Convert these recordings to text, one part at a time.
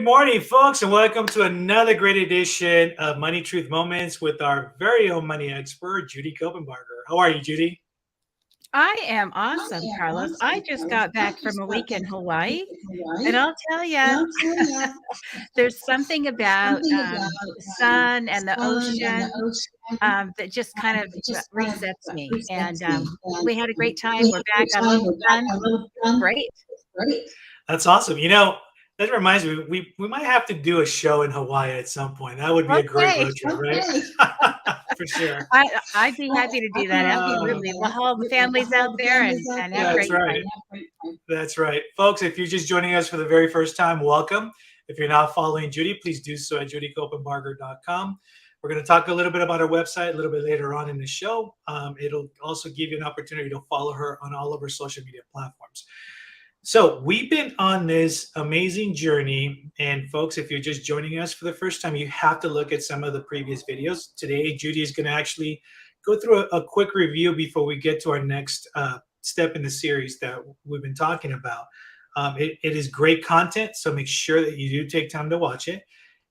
morning, folks, and welcome to another great edition of Money Truth Moments with our very own money expert, Judy Copenbarger. How are you, Judy? I am awesome, Carlos. I just got back from a week in Hawaii, and I'll tell you, there's something about the sun and the ocean that just kind of resets me. And we had a great time. We're back, got a little fun. Great. That's awesome. That reminds me, we might have to do a show in Hawaii at some point. That would be a great road trip, right? For sure. I'd be happy to do that. Absolutely. We'll haul the families out there and have a great time. That's right. Folks, if you're just joining us for the very first time, welcome. If you're not following Judy, please do so at judycopenbarger.com. We're going to talk a little bit about our website a little bit later on in the show. It'll also give you an opportunity to follow her on all of her social media platforms. So we've been on this amazing journey, and folks, if you're just joining us for the first time, you have to look at some of the previous videos. Today, Judy is going to actually go through a quick review before we get to our next step in the series that we've been talking about. It is great content, so make sure that you do take time to watch it.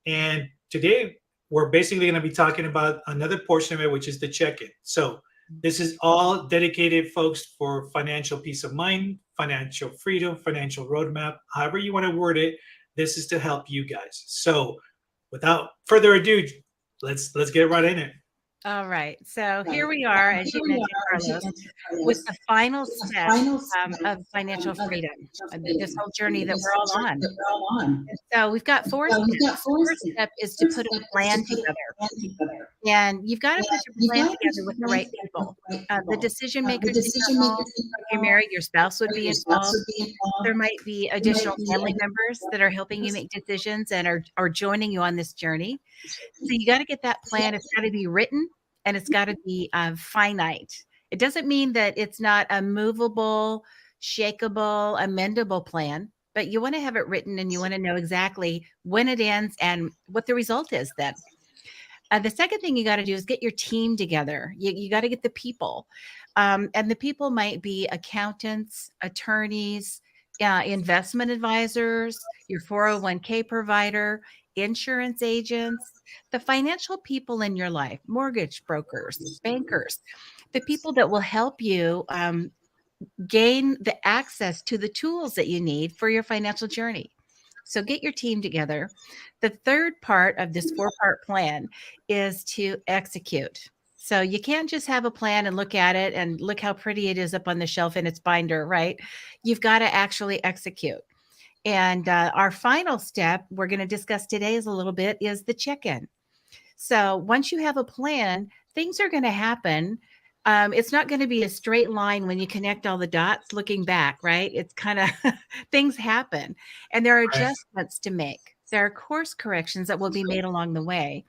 And today, we're basically going to be talking about another portion of it, which is the check-in. So this is all dedicated, folks, for financial peace of mind, financial freedom, financial roadmap, however you want to word it. This is to help you guys. So without further ado, let's get right in it. All right. So here we are, as you mentioned, Carlos, with the final step of financial freedom, this whole journey that we're all on. And so we've got four steps. The first step is to put a plan together. And you've got to put your plan together with the right people. The decision makers involved. If you're married, your spouse would be involved. There might be additional family members that are helping you make decisions and are joining you on this journey. So you got to get that plan. It's got to be written and it's got to be finite. It doesn't mean that it's not a movable, shakeable, amendable plan, but you want to have it written and you want to know exactly when it ends and what the result is then. The second thing you got to do is get your team together. You got to get the people. And the people might be accountants, attorneys, investment advisors, your 401k provider, insurance agents, the financial people in your life, mortgage brokers, bankers, the people that will help you gain the access to the tools that you need for your financial journey. So get your team together. The third part of this 4-part plan is to execute. So you can't just have a plan and look at it and look how pretty it is up on the shelf in its binder, right? You've got to actually execute. And our final step we're going to discuss today is a little bit is the check-in. So once you have a plan, things are going to happen. It's not going to be a straight line when you connect all the dots looking back, right? It's kind of things happen and there are adjustments to make. There are course corrections that will be made along the way.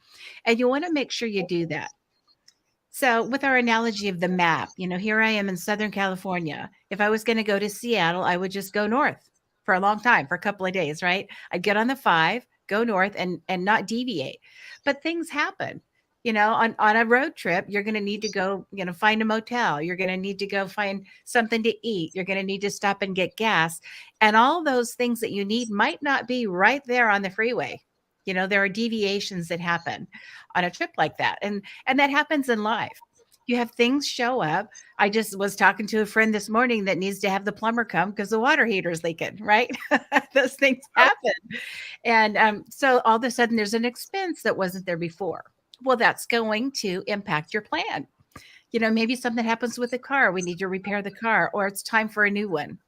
And you want to make sure you do that. So with our analogy of the map, here I am in Southern California. If I was going to go to Seattle, I would just go north for a long time, for a couple of days, right? I'd get on the 5, go north and not deviate. But things happen. On a road trip, you're going to need to go, find a motel. You're going to need to go find something to eat. You're going to need to stop and get gas. And all those things that you need might not be right there on the freeway. There are deviations that happen on a trip like that. And that happens in life. You have things show up. I just was talking to a friend this morning that needs to have the plumber come because the water heater is leaking, right? Those things happen. And so all of a sudden there's an expense that wasn't there before. Well, that's going to impact your plan. Maybe something happens with the car. We need to repair the car, or it's time for a new one.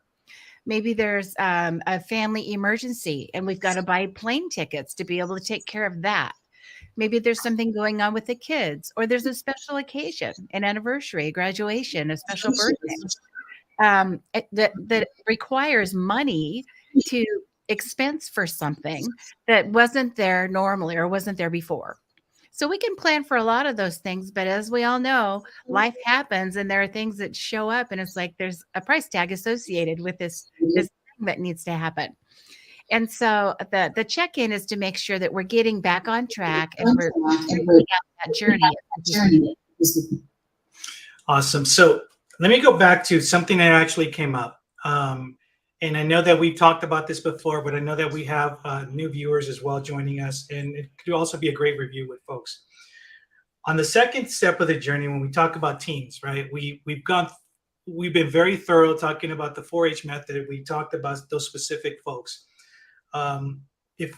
Maybe there's a family emergency and we've got to buy plane tickets to be able to take care of that. Maybe there's something going on with the kids, or there's a special occasion, an anniversary, graduation, a special birthday that requires money to expense for something that wasn't there normally or wasn't there before. So we can plan for a lot of those things, but as we all know, life happens and there are things that show up and it's like there's a price tag associated with this thing that needs to happen. And so the check-in is to make sure that we're getting back on track and we're out that journey. Awesome. So let me go back to something that actually came up. And I know that we've talked about this before, but I know that we have new viewers as well joining us, and it could also be a great review with folks. On the second step of the journey, when we talk about teens, right? We've been very thorough talking about the 4-H method. We talked about those specific folks. If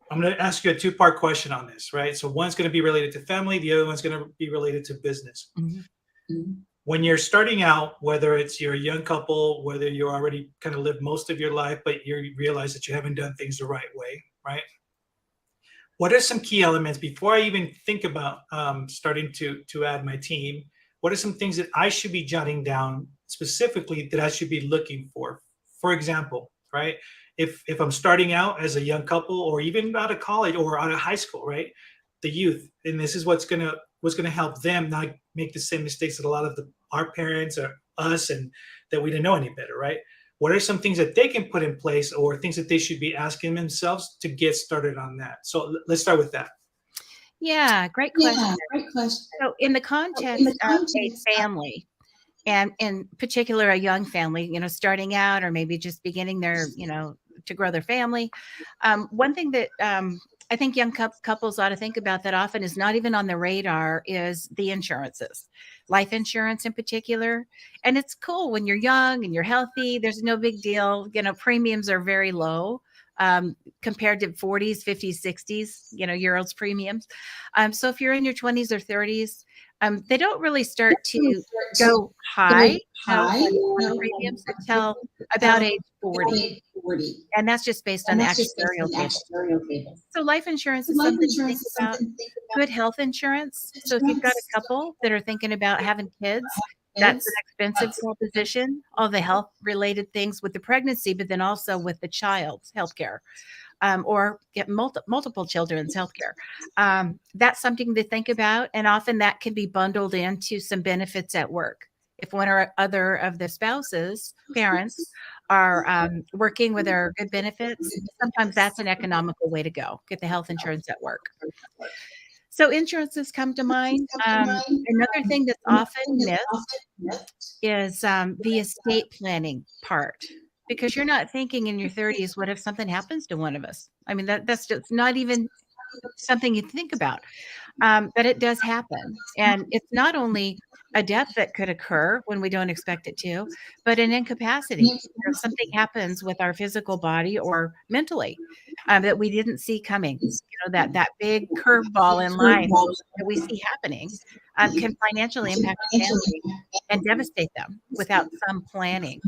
I'm going to ask you a two-part question on this, right? So one's going to be related to family, the other one's going to be related to business. Mm-hmm. When you're starting out, whether it's you're a young couple, whether you already kind of lived most of your life, but you realize that you haven't done things the right way, right? What are some key elements before I even think about starting to add my team? What are some things that I should be jotting down specifically that I should be looking for? For example, right? If I'm starting out as a young couple, or even out of college or out of high school, right? The youth, and this is what's gonna help them not make the same mistakes that a lot of our parents or us, and that we didn't know any better, right? What are some things that they can put in place, or things that they should be asking themselves to get started on that? So let's start with that. Yeah, great question. So in the context of a family, and in particular, a young family, starting out or maybe just beginning their, to grow their family. One thing that I think young couples ought to think about that often is not even on the radar is the insurances, life insurance in particular. And it's cool when you're young and you're healthy. There's no big deal. Premiums are very low compared to 40s, 50s, 60s, year olds premiums. So if you're in your 20s or 30s, they don't really start to go high on premiums until about age 40. And that's just based on the actuarial table. So life insurance is something to think about. Good health insurance. So if you've got a couple that are thinking about having kids, that's an expensive proposition. All the health related things with the pregnancy, but then also with the child's healthcare. Or get multiple children's healthcare. That's something to think about. And often that can be bundled into some benefits at work. If one or other of the spouses, parents, are working with their good benefits, sometimes that's an economical way to go. Get the health insurance at work. So insurances come to mind. Another thing that's often missed is the estate planning part. Because you're not thinking in your 30s, what if something happens to one of us? I mean, that's just not even something you think about. But it does happen. And it's not only a death that could occur when we don't expect it to, but an incapacity. If something happens with our physical body or mentally that we didn't see coming, that big curveball in life that we see happening can financially impact a family and devastate them without some planning.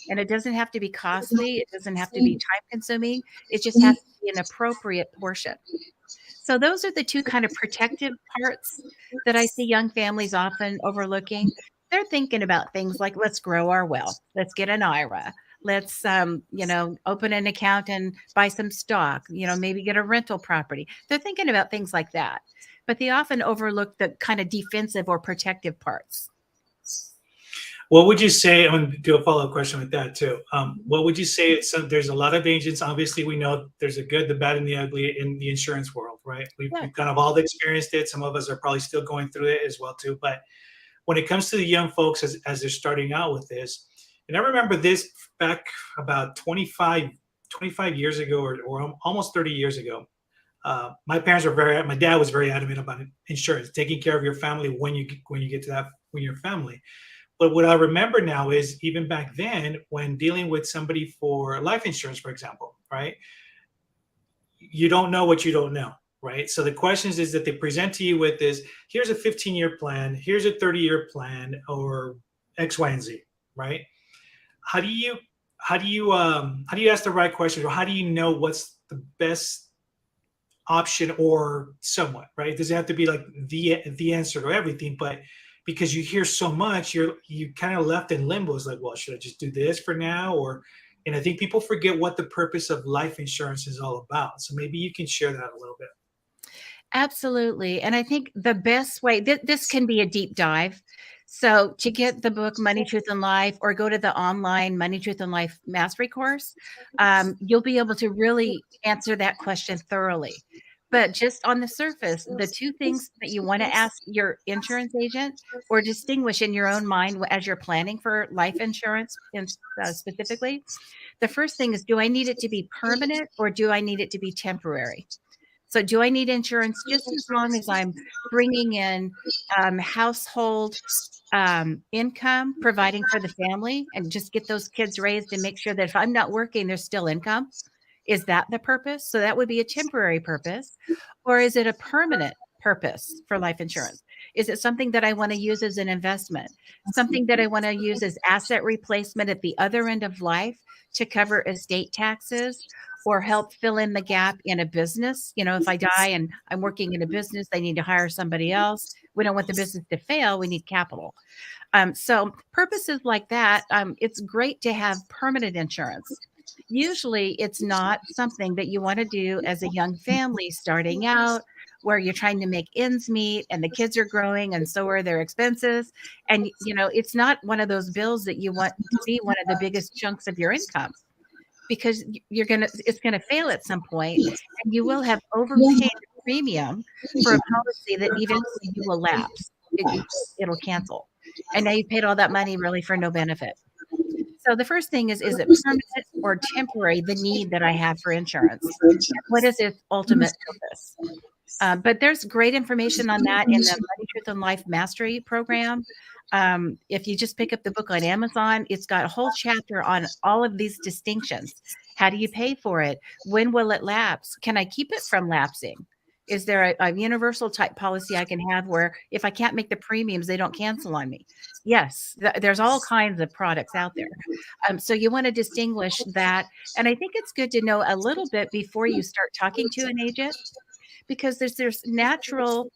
And it doesn't have to be costly. It doesn't have to be time consuming. It just has to be an appropriate portion. So those are the two kind of protective parts that I see young families often overlooking. They're thinking about things like, let's grow our wealth. Let's get an IRA. Let's, open an account and buy some stock, maybe get a rental property. They're thinking about things like that, but they often overlook the kind of defensive or protective parts. What would you say? I'm going to do a follow-up question with that too. What would you say? There's a lot of agents. Obviously, we know there's a good, the bad, and the ugly in the insurance world, right? We've kind of all experienced it. Some of us are probably still going through it as well too. But when it comes to the young folks as they're starting out with this, and I remember this back about 25 years ago, or almost 30 years ago. My dad was very adamant about insurance, taking care of your family when you get to that, when you're family. But what I remember now is even back then, when dealing with somebody for life insurance, for example, right? You don't know what you don't know, right? So the questions is that they present to you with is, here's a 15-year plan, here's a 30-year plan, or X, Y, and Z, right? How do you ask the right questions, or how do you know what's the best option, or somewhat, right? It doesn't have to be like the answer to everything, but because you hear so much, you kind of left in limbo. It's like, well, should I just do this for now? And I think people forget what the purpose of life insurance is all about. So maybe you can share that a little bit. Absolutely. And I think the best way, this can be a deep dive. So to get the book Money, Truth, and Life, or go to the online Money, Truth, and Life Mastery course, you'll be able to really answer that question thoroughly. But just on the surface, the two things that you want to ask your insurance agent or distinguish in your own mind as you're planning for life insurance, specifically, the first thing is, do I need it to be permanent or do I need it to be temporary? So do I need insurance just as long as I'm bringing in household income, providing for the family, and just get those kids raised and make sure that if I'm not working, there's still income? Is that the purpose? So that would be a temporary purpose. Or is it a permanent purpose for life insurance? Is it something that I want to use as an investment? Something that I want to use as asset replacement at the other end of life to cover estate taxes or help fill in the gap in a business? You know, if I die and I'm working in a business, they need to hire somebody else. We don't want the business to fail. We need capital. So purposes like that, it's great to have permanent insurance. Usually it's not something that you want to do as a young family starting out, where you're trying to make ends meet and the kids are growing and so are their expenses. And, you know, it's not one of those bills that you want to be one of the biggest chunks of your income, because it's going to fail at some point and you will have overpaid the premium for a policy that eventually you will lapse. It'll cancel. And now you paid all that money really for no benefit. So the first thing is it permanent or temporary, the need that I have for insurance? What is its ultimate purpose? But there's great information on that in the Money, Truth, and Life Mastery program. If you just pick up the book on Amazon, it's got a whole chapter on all of these distinctions. How do you pay for it? When will it lapse? Can I keep it from lapsing? Is there a universal type policy I can have where if I can't make the premiums, they don't cancel on me? Yes, there's all kinds of products out there. So you want to distinguish that. And I think it's good to know a little bit before you start talking to an agent, because there's natural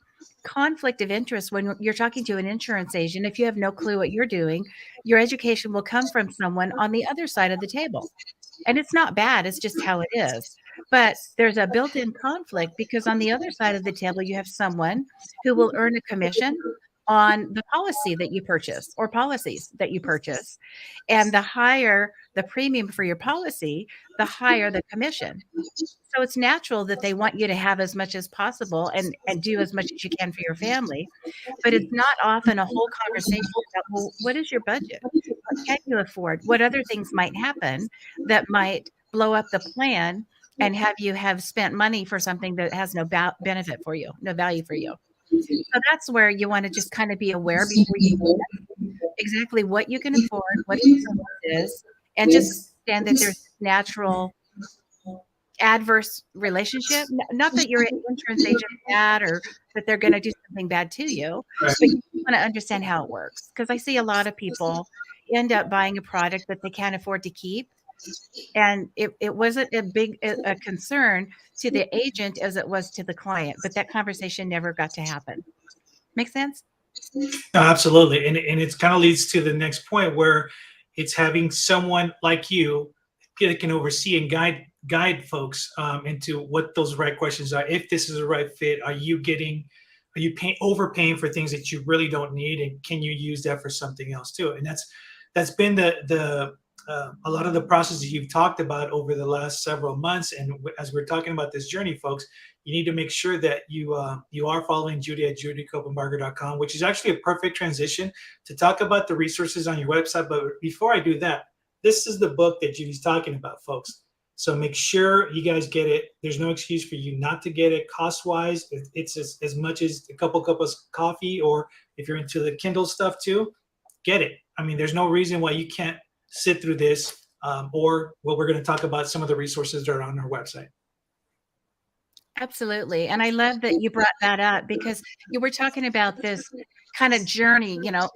conflict of interest when you're talking to an insurance agent. If you have no clue what you're doing, your education will come from someone on the other side of the table. And it's not bad, it's just how it is. But there's a built-in conflict because on the other side of the table, you have someone who will earn a commission on the policy that you purchase or policies that you purchase. And the higher the premium for your policy, the higher the commission. So it's natural that they want you to have as much as possible and do as much as you can for your family. But it's not often a whole conversation about, well, what is your budget? What can you afford? What other things might happen that might blow up the plan and have you have spent money for something that has no benefit for you, no value for you. So that's where you want to just kind of be aware before you do exactly what you can afford, what the is, and just understand that there's natural adverse relationship. Not that your insurance agent is bad or that they're going to do something bad to you, Right. but you want to understand how it works. Because I see a lot of people end up buying a product that they can't afford to keep. And it wasn't a concern to the agent as it was to the client, but that conversation never got to happen. Make sense? No, absolutely. And it kind of leads to the next point where it's having someone like you that can oversee and guide folks into what those right questions are. If this is the right fit, are you overpaying for things that you really don't need, and can you use that for something else too? And that's been a lot of the processes you've talked about over the last several months. And as we're talking about this journey, folks, you need to make sure that you are following Judy at judycopenbarger.com, which is actually a perfect transition to talk about the resources on your website. But before I do that, this is the book that Judy's talking about, folks. So make sure you guys get it. There's no excuse for you not to get it. Cost-wise, it's as much as a couple cups of coffee, or if you're into the Kindle stuff too, get it. I mean, there's no reason why you can't sit through this, or what we're going to talk about, some of the resources that are on our website. Absolutely. And I love that you brought that up, because you were talking about this kind of journey, you know,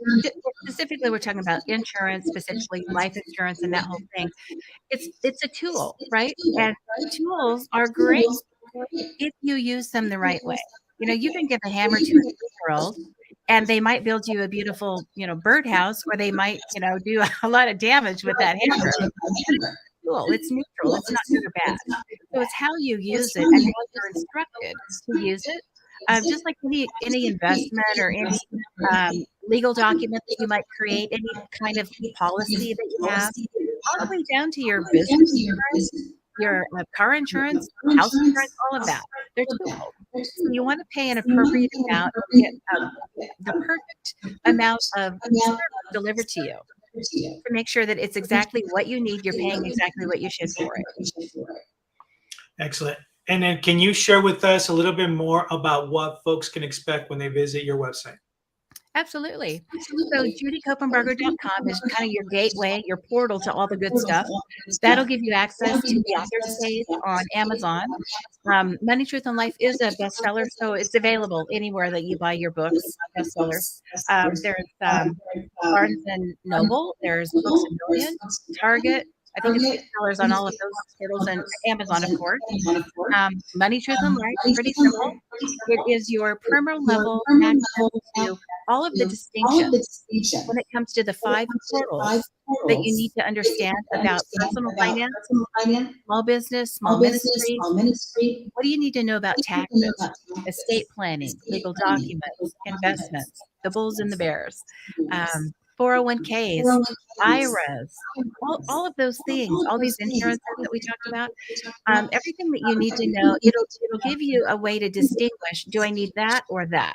specifically we're talking about insurance, specifically life insurance and that whole thing. It's a tool, right? And tools are great if you use them the right way. You know, you can give a hammer to a 6-year-old and they might build you a beautiful, you know, birdhouse, or they might, you know, do a lot of damage with that hammer. It's neutral. It's not good or bad. So it's how you use it and how you're instructed to use it. Just like any investment or any legal document that you might create, any kind of policy that you have, all the way down to your business cards. your car insurance, house insurance, all of that. They're twofold. So you want to pay an appropriate amount and get the perfect amount of service delivered to you to make sure that it's exactly what you need. You're paying exactly what you should for it. Excellent. And then can you share with us a little bit more about what folks can expect when they visit your website? Absolutely. So judycopenbarger.com is kind of your gateway, your portal to all the good stuff. That'll give you access to the author's page on Amazon. Money, Truth, and Life is a bestseller, so it's available anywhere that you buy your books, bestsellers. There's Barnes and Noble, there's Books A Million, Target. I think it's bestsellers on all of those portals, and Amazon, of course. Money, Truth, and Life, pretty simple. It is your primer level access to all of the distinctions when it comes to the 5 portals that you need to understand about personal finance, small business, small ministry. What do you need to know about taxes, estate planning, legal documents, investments, the bulls and the bears, 401ks, IRAs, all of those things, all these insurances that we talked about, everything that you need to know. It'll give you a way to distinguish, do I need that or that?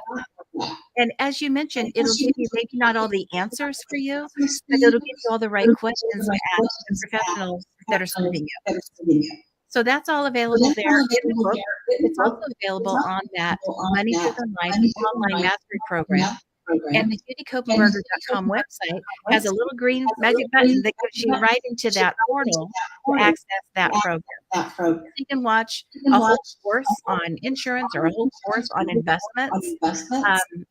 And as you mentioned, it'll give you maybe not all the answers for you, but it'll give you all the right questions to ask the professionals that are serving you. So that's all available there in the book. It's also available on that Money, Truth, and Life online mastery program. And the judycopenbarger.com website has a little green magic button that gives you right into that portal to access that program. So you can watch a whole course on insurance or a whole course on investments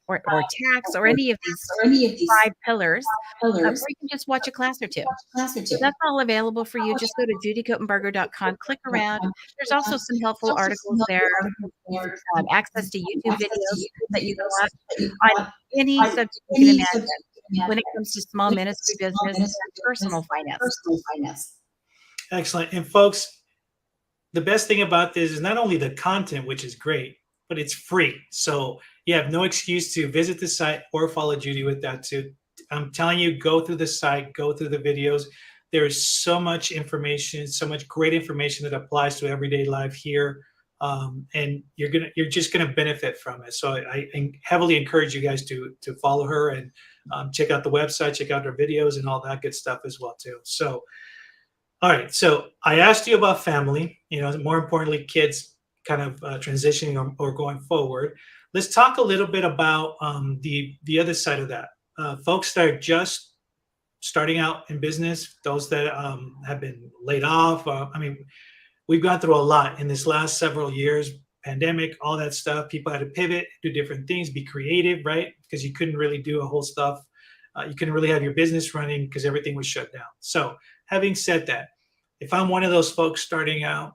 or tax or any of these 5 pillars, or you can just watch a class or 2. So that's all available for you. Just go to judycopenbarger.com, click around. There's also some helpful articles there, access to YouTube videos that you can watch on any subject you can imagine when it comes to small ministry business and personal finance. Excellent. And folks, the best thing about this is not only the content, which is great, but it's free. So you have no excuse to visit the site or follow Judy with that too. I'm telling you, go through the site, go through the videos. There is so much information, so much great information that applies to everyday life here. And you're just gonna benefit from it. So I heavily encourage you guys to follow her and check out the website, check out her videos and all that good stuff as well too. So, all right. So I asked you about family. More importantly, kids kind of transitioning or going forward. Let's talk a little bit about the other side of that. Folks that are just starting out in business, those that have been laid off. We've gone through a lot in this last several years, pandemic, all that stuff. People had to pivot, do different things, be creative, right? Because you couldn't really do a whole stuff. You couldn't really have your business running because everything was shut down. So having said that, if I'm one of those folks starting out,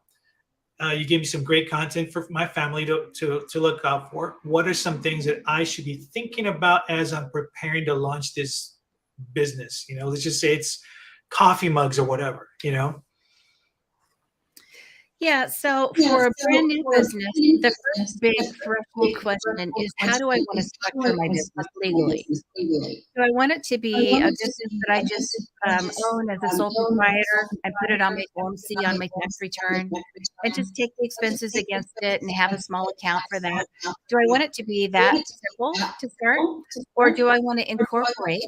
you gave me some great content for my family to look out for. What are some things that I should be thinking about as I'm preparing to launch this business? Let's just say it's coffee mugs or whatever, Yeah, so for a brand new business, the first big threshold question is, how do I want to structure my business legally? Do I want it to be a business that I just own as a sole proprietor and put it on my Form C on my tax return and just take the expenses against it and have a small account for that? Do I want it to be that simple to start? Or do I want to incorporate?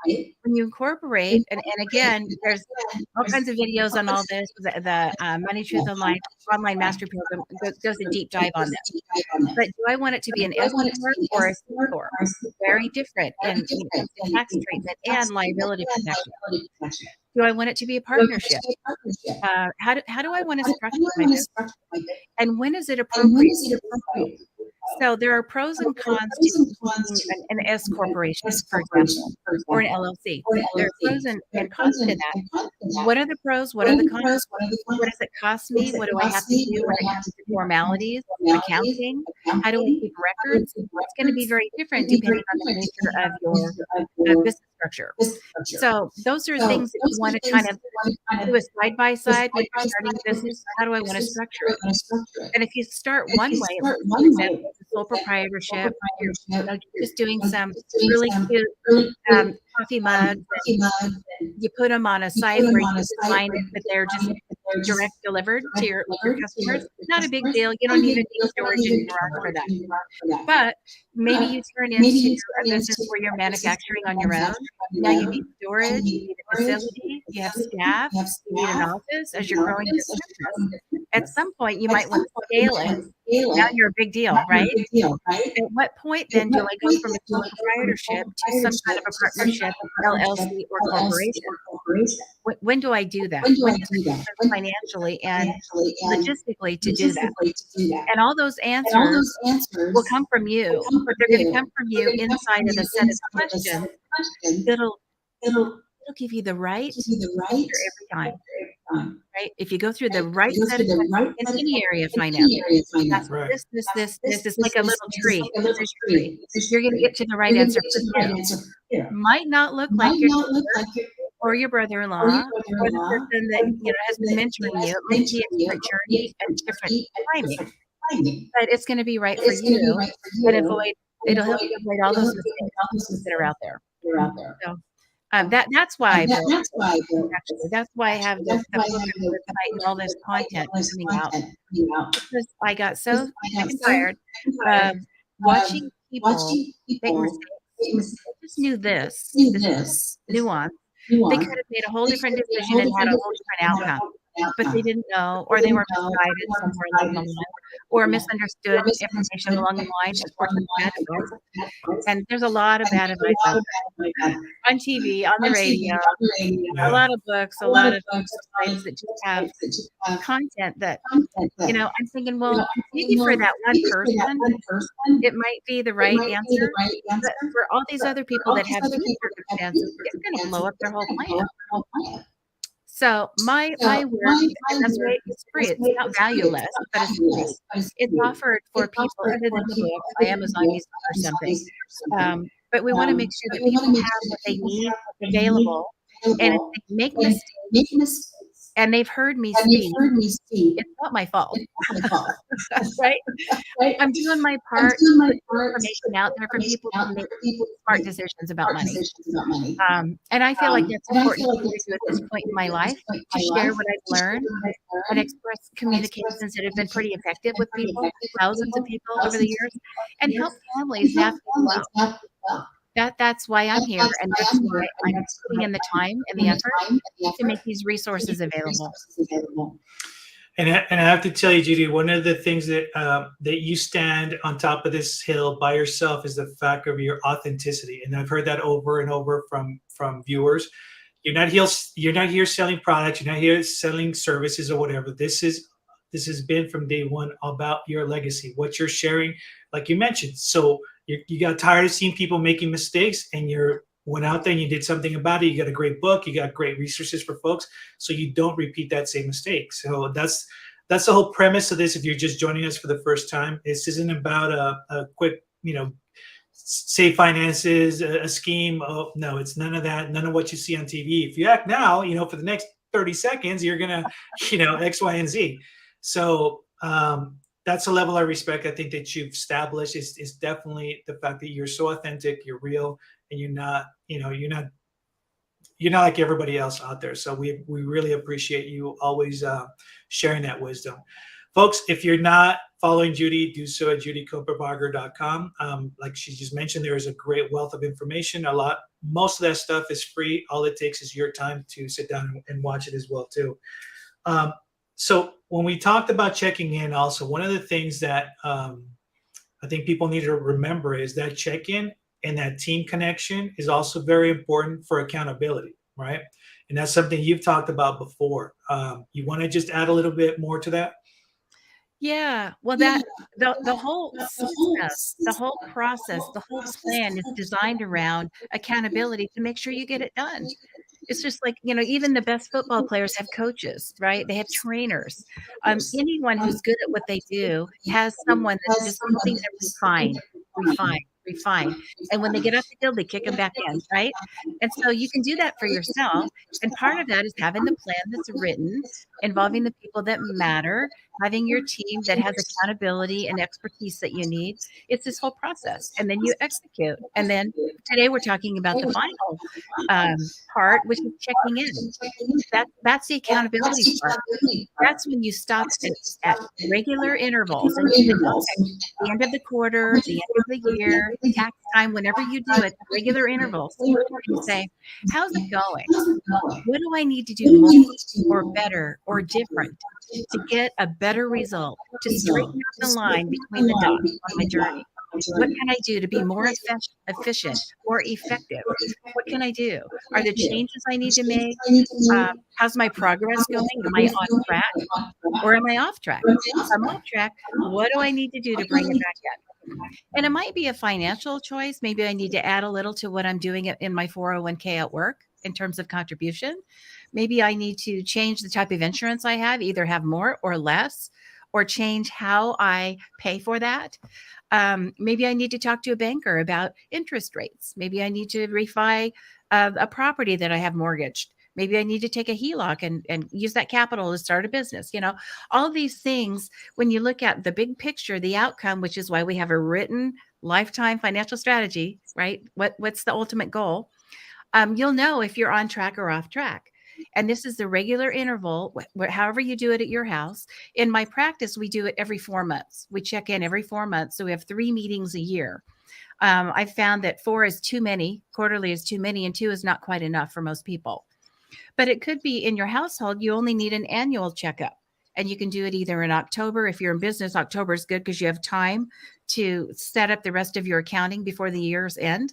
When you incorporate, and again, there's all kinds of videos on all this, the Money, Truth, and Life online mastery program goes a deep dive on this. But do I want it to be an S corp or a C corp? Very different in tax treatment and liability protection. Do I want it to be a partnership? How do I want to structure my business? And when is it appropriate? So there are pros and cons to an S corporation, for example, or an LLC. There are pros and cons to that. What are the pros? What are the cons? What does it cost me? What do I have to do when it comes to formalities, accounting? How do I keep records? It's going to be very different depending on the nature of your business structure. So those are things that you want to kind of do a side by side when you're starting a business. How do I want to structure it? And if you start one way, for example, sole proprietorship, you're just doing some really cute coffee mugs. You put them on a site where you design it, but they're just direct delivered to your customers. Not a big deal. You don't even need storage in your garage for that. But maybe you turn into a business where you're manufacturing on your own. Now you need storage, you need a facility, you have staff, you need an office as you're growing your business. At some point, you might want to scale it. Now you're a big deal, right? At what point then do I go from a sole proprietorship to some kind of a partnership, LLC, or corporation? When do I do that? When do I do that? Financially and logistically to do that? And all those answers will come from you, but they're going to come from you inside of a set of questions that'll give you the right answer every time. Right? If you go through the right set of questions in any area of finance, that's Right. this. It's like a little tree. You're going to get to the right answer for you. Might not look like your neighbor or your brother-in-law or the person that has been mentoring you. It might be a different journey and different timing, but it's going to be right for you and it'll help you avoid all those mistakes that are out there. So that's why I built actually. That's why I have the book and the website and all this content coming out. Because I got so sick and tired of watching people make mistakes. I just knew this nuance. They could have made a whole different decision and had a whole different outcome, but they didn't know, or they were misguided somewhere along the line, or misunderstood information along the line and or took bad advice. And there's a lot of bad advice out there on TV, on the radio, a lot of books, a lot of websites that just have content that, I'm thinking, well, maybe for that one person, it might be the right answer, but for all these other people that have these circumstances, it's going to blow up their whole plan. So my work, and that's why it's free. It's not valueless, but it's free. It's offered for people other than the book by Amazon Music or something. But we want to make sure that people have what they need available. And if they make mistakes and they've heard me speak, it's not my fault. Right? I'm doing my part to put information out there for people to make smart decisions about money. And I feel like that's important for me to do at this point in my life, to share what I've learned and express communications that have been pretty effective with people, thousands of people over the years, and help families navigate well. That's why I'm here, and that's why I'm putting in the time and the effort to make these resources available. And I have to tell you, Judy, one of the things that you stand on top of this hill by yourself is the fact of your authenticity. And I've heard that over and over from viewers. You're not here selling products. You're not here selling services or whatever. This has been from day one about your legacy, what you're sharing, like you mentioned. So you got tired of seeing people making mistakes, and you went out there and you did something about it. You got a great book. You got great resources for folks, so you don't repeat that same mistake. So that's the whole premise of this. If you're just joining us for the first time, this isn't about a quick, save finances, a scheme. Oh, no, it's none of that. None of what you see on TV. If you act now, for the next 30 seconds, you're gonna, X, Y, and Z. So that's a level of respect I think that you've established. Is definitely the fact that you're so authentic, you're real, and you're not like everybody else out there. So we really appreciate you always sharing that wisdom. Folks, if you're not following Judy, do so at judycopenbarger.com. Like she just mentioned, there is a great wealth of information. Most of that stuff is free. All it takes is your time to sit down and watch it as well too. So when we talked about checking in, also one of the things that I think people need to remember is that check-in and that team connection is also very important for accountability, right? And that's something you've talked about before. You want to just add a little bit more to that? Yeah, well, the whole system, the whole process, the whole plan is designed around accountability to make sure you get it done. It's just like, even the best football players have coaches, right? They have trainers. Anyone who's good at what they do has someone that's just helping them refine. And when they get off the field, they kick them back in, right? And so you can do that for yourself. And part of that is having the plan that's written involving the people that matter, having your team that has accountability and expertise that you need. It's this whole process. And then you execute. And then today we're talking about the final part, which is checking in. That's the accountability part. That's when you stop at regular intervals and you say, okay, the end of the quarter, the end of the year, tax time, whenever you do it, regular intervals, and you say, how's it going? What do I need to do more or better or different to get a better result, to straighten out the line between the dots on my journey? What can I do to be more efficient, more effective? What can I do? Are there changes I need to make? How's my progress going? Am I on track or am I off track? If I'm off track, what do I need to do to bring it back in? And it might be a financial choice. Maybe I need to add a little to what I'm doing in my 401k at work in terms of contribution. Maybe I need to change the type of insurance I have, either have more or less, or change how I pay for that. Maybe I need to talk to a banker about interest rates. Maybe I need to refi a property that I have mortgaged. Maybe I need to take a HELOC and use that capital to start a business. All of these things, when you look at the big picture, the outcome, which is why we have a written lifetime financial strategy, right? What's the ultimate goal? You'll know if you're on track or off track. And this is the regular interval, however you do it at your house. In my practice, we do it every 4 months. We check in every 4 months. So we have 3 meetings a year. I found that 4 is too many, quarterly is too many, and 2 is not quite enough for most people. But it could be in your household, you only need an annual checkup. And you can do it either in October. If you're in business, October is good because you have time to set up the rest of your accounting before the year's end.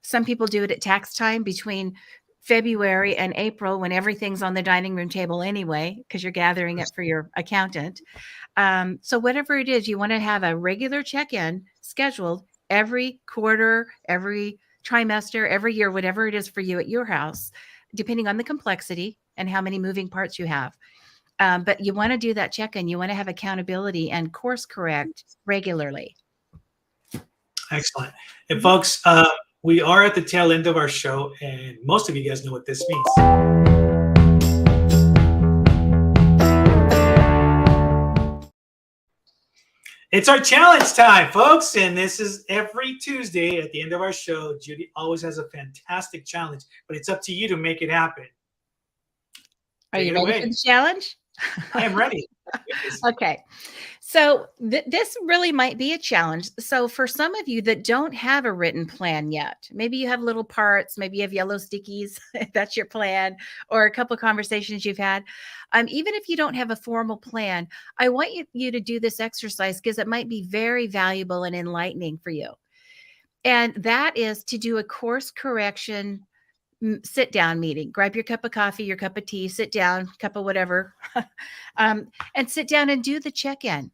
Some people do it at tax time between February and April when everything's on the dining room table anyway, because you're gathering it for your accountant. So whatever it is, you want to have a regular check-in scheduled every quarter, every trimester, every year, whatever it is for you at your house, depending on the complexity and how many moving parts you have. But you want to do that check-in. You want to have accountability and course correct regularly. Excellent. And folks, we are at the tail end of our show, and most of you guys know what this means. It's our challenge time, folks, and this is every Tuesday at the end of our show. Judy always has a fantastic challenge, but it's up to you to make it happen. Are you ready for the challenge? I am ready. Okay. So this really might be a challenge. So for some of you that don't have a written plan yet, maybe you have little parts, maybe you have yellow stickies, if that's your plan, or a couple of conversations you've had. Even if you don't have a formal plan, I want you to do this exercise because it might be very valuable and enlightening for you. And that is to do a course correction sit down meeting. Grab your cup of coffee, your cup of tea, sit down, cup of whatever, and sit down and do the check-in.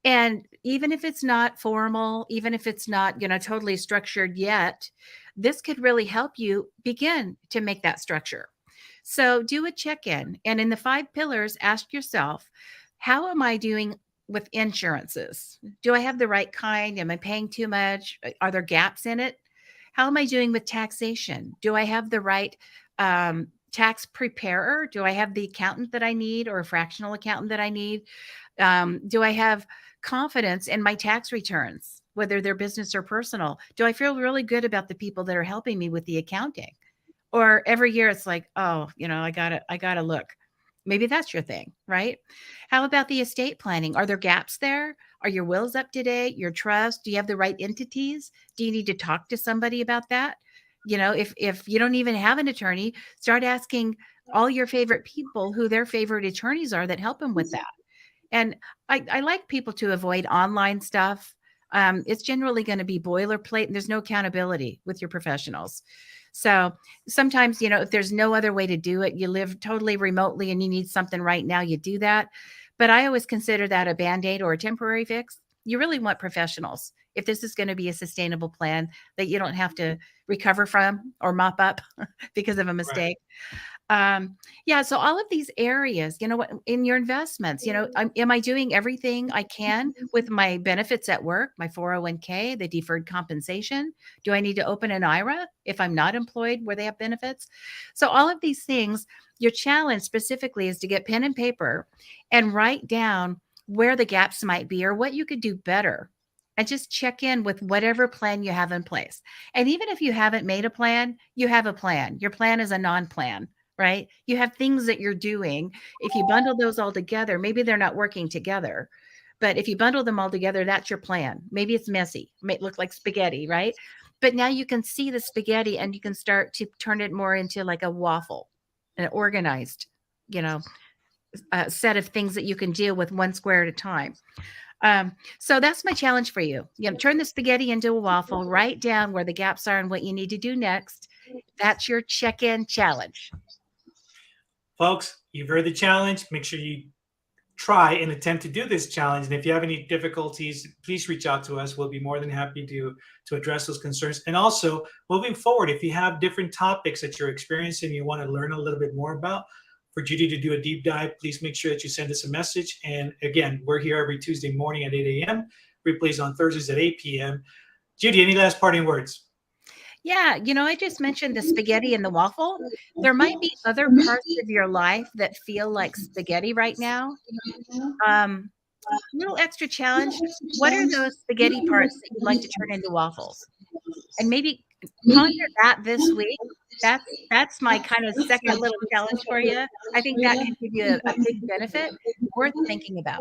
And even if it's not formal, even if it's not, totally structured yet, this could really help you begin to make that structure. So do a check-in. And in the 5 pillars, ask yourself, how am I doing with insurances? Do I have the right kind? Am I paying too much? Are there gaps in it? How am I doing with taxation? Do I have the right tax preparer? Do I have the accountant that I need or a fractional accountant that I need? Do I have confidence in my tax returns, whether they're business or personal? Do I feel really good about the people that are helping me with the accounting? Or every year it's like, oh, I gotta look. Maybe that's your thing, right? How about the estate planning? Are there gaps there? Are your wills up to date? Your trust? Do you have the right entities? Do you need to talk to somebody about that? If you don't even have an attorney, start asking all your favorite people who their favorite attorneys are that help them with that. And I like people to avoid online stuff. It's generally going to be boilerplate and there's no accountability with your professionals. So sometimes, if there's no other way to do it, you live totally remotely and you need something right now, you do that. But I always consider that a Band-Aid or a temporary fix. You really want professionals if this is going to be a sustainable plan that you don't have to recover from or mop up because of a mistake. Yeah, so all of these areas, what in your investments, am I doing everything I can with my benefits at work, my 401k, the deferred compensation? Do I need to open an IRA if I'm not employed where they have benefits? So all of these things, your challenge specifically is to get pen and paper and write down where the gaps might be or what you could do better. And just check in with whatever plan you have in place. And even if you haven't made a plan, you have a plan. Your plan is a non-plan, right? You have things that you're doing. If you bundle those all together, maybe they're not working together. But if you bundle them all together, that's your plan. Maybe it's messy. It may look like spaghetti, right? But now you can see the spaghetti and you can start to turn it more into like a waffle, an organized, you know, set of things that you can deal with one square at a time. So that's my challenge for you. Turn the spaghetti into a waffle, write down where the gaps are and what you need to do next. That's your check-in challenge. Folks, you've heard the challenge. Make sure you try and attempt to do this challenge. And if you have any difficulties, please reach out to us. We'll be more than happy to address those concerns. And also, moving forward, if you have different topics that you're experiencing, you want to learn a little bit more about, for Judy to do a deep dive, please make sure that you send us a message. And again, we're here every Tuesday morning at 8 a.m. Replays on Thursdays at 8 p.m. Judy, any last parting words? Yeah, I just mentioned the spaghetti and the waffle. There might be other parts of your life that feel like spaghetti right now. Little extra challenge. What are those spaghetti parts that you'd like to turn into waffles? And maybe ponder that this week. That's my kind of second little challenge for you. I think that could give you a big benefit worth thinking about.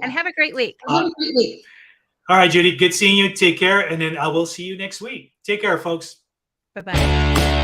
And have a great week. All right, Judy, good seeing you. Take care. And then I will see you next week. Take care, folks. Bye-bye.